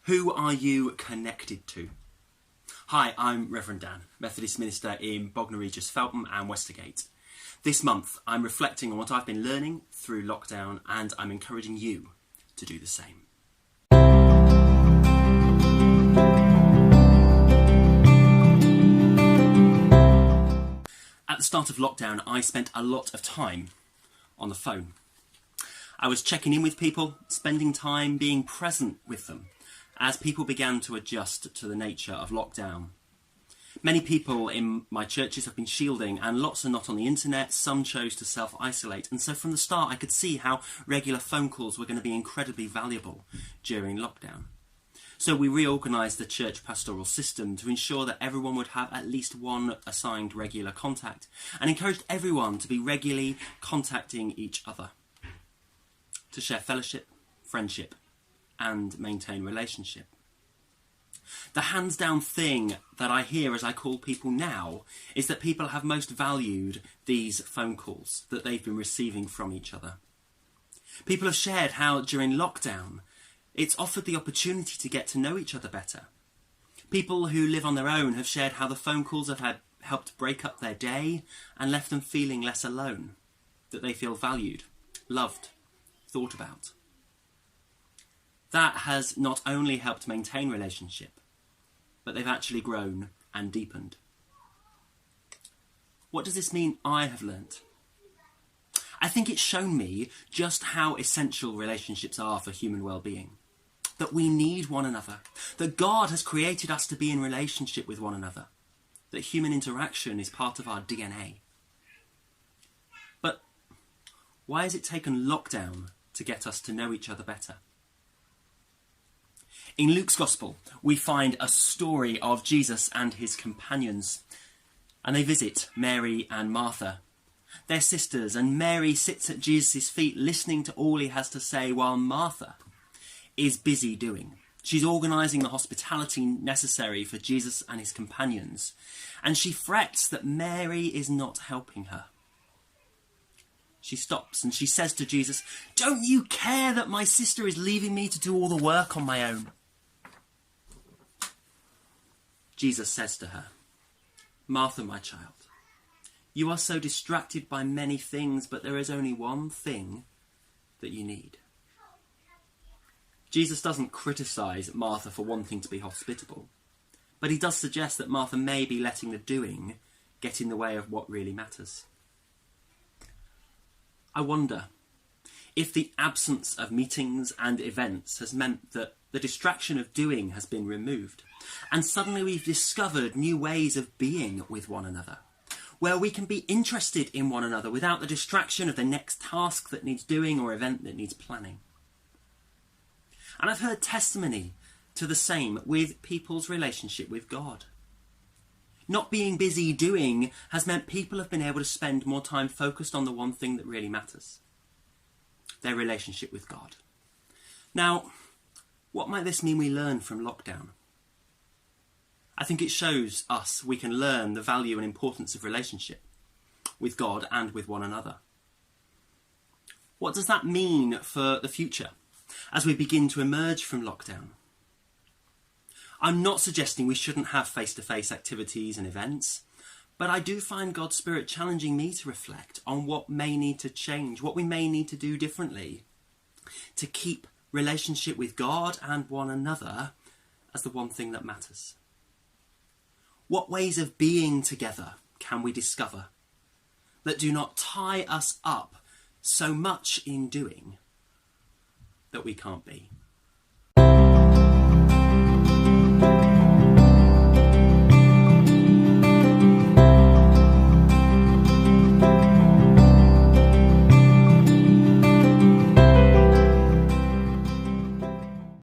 Who are you connected to? Hi, I'm Reverend Dan, Methodist minister in Bognor Regis, Feltham and Westergate. This month I'm reflecting on what I've been learning through lockdown, and I'm encouraging you to do the same. At the start of lockdown, I spent a lot of time on the phone. I was checking in with people, spending time being present with them as people began to adjust to the nature of lockdown. Many people in my churches have been shielding, and lots are not on the internet. Some chose to self-isolate, and so from the start I could see how regular phone calls were going to be incredibly valuable during lockdown. So we reorganised the church pastoral system to ensure that everyone would have at least one assigned regular contact, and encouraged everyone to be regularly contacting each other to share fellowship, friendship and maintain relationship. The hands down thing that I hear as I call people now is that people have most valued these phone calls that they've been receiving from each other. People have shared how during lockdown it's offered the opportunity to get to know each other better. People who live on their own have shared how the phone calls have helped break up their day and left them feeling less alone, that they feel valued, loved, thought about. That has not only helped maintain relationship, but they've actually grown and deepened. What does this mean I have learnt? I think it's shown me just how essential relationships are for human well-being. That we need one another. That God has created us to be in relationship with one another. That human interaction is part of our DNA. But why has it taken lockdown to get us to know each other better? In Luke's Gospel, we find a story of Jesus and his companions, and they visit Mary and Martha. They're sisters, and Mary sits at Jesus' feet listening to all he has to say, while Martha is busy doing. She's organising the hospitality necessary for Jesus and his companions, and she frets that Mary is not helping her. She stops and she says to Jesus, "Don't you care that my sister is leaving me to do all the work on my own?" Jesus says to her, "Martha, my child, you are so distracted by many things, but there is only one thing that you need." Jesus doesn't criticise Martha for wanting to be hospitable, but he does suggest that Martha may be letting the doing get in the way of what really matters. I wonder if the absence of meetings and events has meant that the distraction of doing has been removed, and suddenly we've discovered new ways of being with one another, where we can be interested in one another without the distraction of the next task that needs doing or event that needs planning. And I've heard testimony to the same with people's relationship with God. Not being busy doing has meant people have been able to spend more time focused on the one thing that really matters: their relationship with God. Now, what might this mean we learn from lockdown? I think it shows us we can learn the value and importance of relationship with God and with one another. What does that mean for the future as we begin to emerge from lockdown? I'm not suggesting we shouldn't have face-to-face activities and events, but I do find God's Spirit challenging me to reflect on what may need to change, what we may need to do differently to keep relationship with God and one another as the one thing that matters. What ways of being together can we discover that do not tie us up so much in doing that we can't be?